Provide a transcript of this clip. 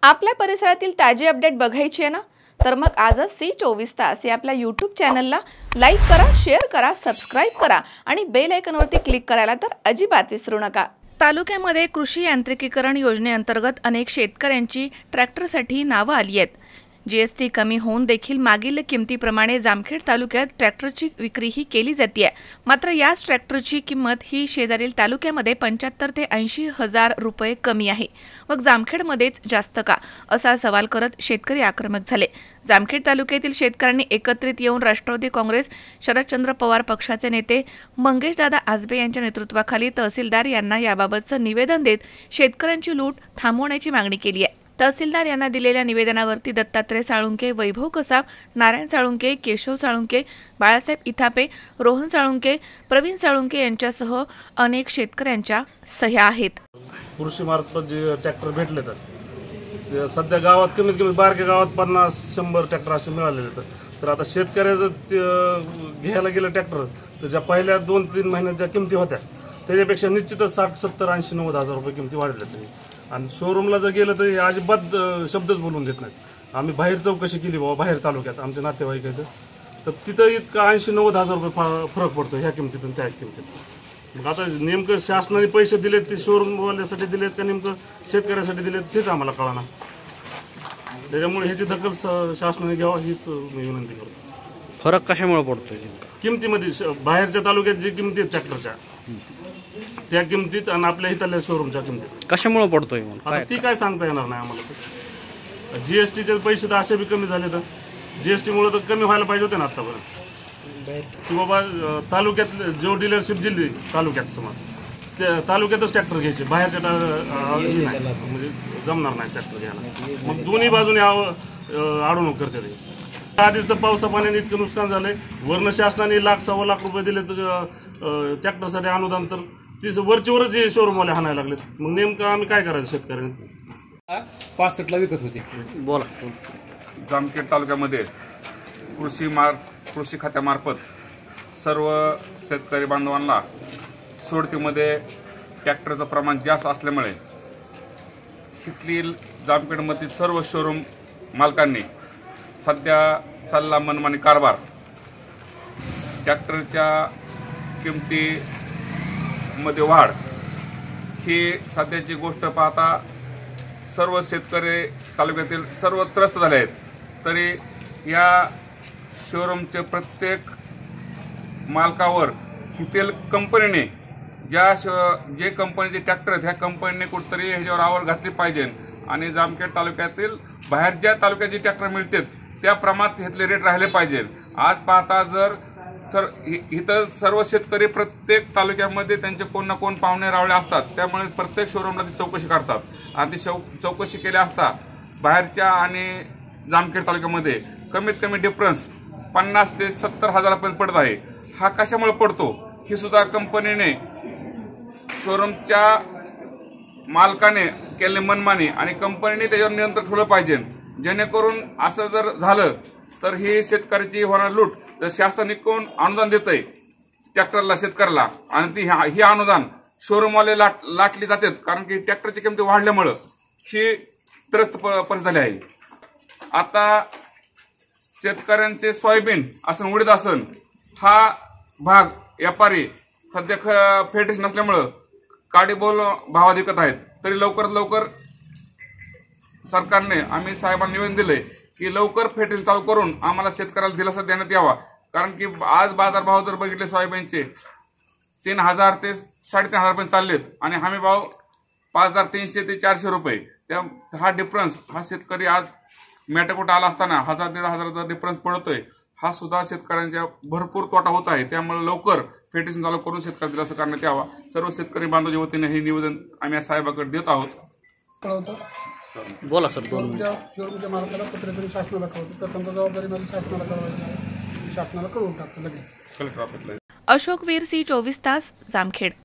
आपल्या परिसरातील ताजी अपडेट बघायची आहे ना, तर मग आजच सी 24 तास या आपल्या YouTube चॅनलला लाईक करा, शेअर करा, सबस्क्राइब करा आणि बेल आयकॉनवरती क्लिक करायला तर अजिबात विसरू नका। तालुक्यामध्ये कृषी यांत्रिकीकरण योजनेअंतर्गत अनेक शेतकऱ्यांची ट्रॅक्टरसाठी नावे आली आहेत। जीएसटी कमी होऊन देखील मागील किमतीप्रमाणे जामखेड तालुक्यात ट्रॅक्टरची विक्रीही केली जाते। मात्र याच ट्रॅक्टरची किंमत ही शेजारील तालुक्यामध्ये 75 ते 80 हजार रुपये कमी आहे। मग जामखेडमध्येच जास्त का, असा सवाल करत शेतकरी आक्रमक झाले। जामखेड तालुक्यातील शेतकऱ्यांनी एकत्रित येऊन राष्ट्रवादी काँग्रेस शरदचंद्र पवार पक्षाचे नेते मंगेशदादा आजबे यांच्या नेतृत्वाखाली तहसीलदार यांना याबाबतचं निवेदन देत शेतकऱ्यांची लूट थांबवण्याची मागणी केली आहे। तहसीलदार यांना दिलेल्या निवेदनावरती दत्तात्रय साळुंके, वैभव कसाब, नारायण साळुंके, केशव साळुंके, बाळासाहेब इथापे, रोहन साळुंके, प्रवीण साळुंके यांच्यासह अनेक शेतकऱ्यांच्या सह्या आहेत। कृषी मार्फत जे ट्रॅक्टर भेटले तर सध्या गावात कमीत कमी बारक्या गावात 50-100 ट्रॅक्टर असे मिळालेले तर आता शेतकऱ्याचं घ्यायला गेलं ट्रॅक्टर तर ज्या पहिल्या 2-3 महिन्याच्या किमती होत्या त्याच्यापेक्षा निश्चितच 60, 70, 80, 90 हजार रुपये किमती वाढल्या तरी। आणि शोरूमला जर गेलं तर अजिबात शब्दच बोलून देत नाहीत। आम्ही बाहेर चौकशी केली बाबा, बाहेर तालुक्यात आमचे नातेवाईक आहेत तर तिथं इतका 80-90 हजार रुपये फरक पडतो ह्या किमतीतून त्या किमतीत। मग आता नेमकं शासनाने पैसे दिलेत ते शोरूमवाल्यासाठी दिलेत का नेमकं शेतकऱ्यासाठी दिलेत हेच आम्हाला कळना। त्याच्यामुळे ह्याची दखल शासनाने घ्यावा हीच मी विनंती करतो। फरक कशामुळे पडतोय किमतीमध्ये? बाहेरच्या तालुक्यात जी किमती आहेत ट्रॅक्टरच्या त्या किमतीत आणि आपल्या इथल्या शोरूमच्या किमतीत कशामुळे पडतोय आता ती काय सांगता येणार नाही आम्हाला। जीएसटीचे पैसे तर असे बी कमी झाले तर जीएसटी मुळे तर कमी व्हायला पाहिजे होते ना आतापर्यंत की बाबा तालुक्यात जो डीलरशिप दिली तालुक्यात समज त्या तालुक्यातच ट्रॅक्टर घ्यायचे, बाहेरच्या नाही म्हणजे जमणार नाही ट्रॅक्टर घ्यायला। मग दोन्ही बाजूने अडवणूक करते ते। आधीच तर पावसा पाण्याने इतकं नुकसान झालंय, वर्ण शासनाने 1,00,000-1,00,000 रुपये दिले तर ट्रॅक्टरसाठी अनुदान तर तीच वरचीवरच हे शोरूमवाले हाणायला लागलेत। मग नेमकं आम्ही काय करायचं शेतकऱ्यांनी? 65ला विकत होते। बोला। जामखेड तालुक्यामध्ये कृषी खात्यामार्फत सर्व शेतकरी बांधवांना सोडतीमध्ये ट्रॅक्टरचं प्रमाण जास्त असल्यामुळे इथली जामखेडमधील सर्व शोरूम मालकांनी सध्या चालला मनमानी कारभार। ट्रॅक्टरच्या किमतीमध्ये वाढ ही सध्याची गोष्ट पाहता सर्व शेतकरी तालुक्यातील सर्व त्रस्त झाले आहेत। तरी या शोरूमचे प्रत्येक मालकावर येथील कंपनीने जे कंपनीचे ट्रॅक्टर आहेत ह्या कंपनीने कुठेतरी ह्याच्यावर आवर घातली पाहिजे आणि जामखेड तालुक्यातील बाहेर ज्या तालुक्याचे ट्रॅक्टर मिळतात त्या प्रमाणात घेतले रेट राहिले पाहिजे। आज पाहता जर इथं सर्व शेतकरी प्रत्येक तालुक्यामध्ये त्यांचे कोण ना कोण पाहुणे रावळे असतात, त्यामुळे प्रत्येक शोरूमला ती चौकशी करतात आणि ती चौकशी केली असता बाहेरच्या आणि जामखेड तालुक्यामध्ये कमीत कमी डिफरन्स 50 ते 70 हजारापर्यंत पडत आहे। हा कशामुळे पडतो ही सुद्धा कंपनीने शोरूमच्या मालकाने केले मनमानी आणि कंपनीने त्याच्यावर नियंत्रण ठेवलं पाहिजे, जेणेकरून असं जर झालं तर ही शेतकऱ्याची होणार लूट। तर शासन कोण अनुदान देतंय ट्रॅक्टरला शेतकऱ्याला आणि ती ही अनुदान शोरूमवाले लाटली जातात, कारण की ट्रॅक्टरची किमती वाढल्यामुळं ही त्रस्त परिस्थिती झाली आहे। आता शेतकऱ्यांचे सोयाबीन असन उडीद असन हा भाग व्यापारी सध्या फेटेशन नसल्यामुळं काडीबोल भावात विकत आहेत। तरी लवकरात लवकर सरकारने आम्ही साहेबांना निवेदन दिले की लवकर फेटेशन चालू करून आम्हाला शेतकऱ्याला दिलासा देण्यात यावा, कारण की आज बाजारभाव जर बघितले सोयाबीनचे 3,000 ते 3,500 रुपये चाललेत आणि हमी भाव 5,300 ते 400 रुपये। त्या हा डिफरन्स हा शेतकरी आज मेटाकुटा आला असताना 1,000-1,500 हजाराचा डिफरन्स पडतोय। हा सुद्धा शेतकऱ्यांच्या भरपूर तोटा होत आहे। त्यामुळे लवकर फेटेशन चालू करून शेतकऱ्याला दिलासा करण्यात यावा। सर्व शेतकरी बांधवांच्या वतीने हे निवेदन आम्ही साहेबाकडे देत आहोत। बोला सर। शोरूमच्या मालकाला पत्र तरी शासनाला कळवतो, प्रथम जबाबदारी माझी शासनाला कळवायची आहे, शासनाला कळवून टाकतो लगेच कलेक्टर ऑफिसला। अशोक वीर, सी 24 तास, जामखेड।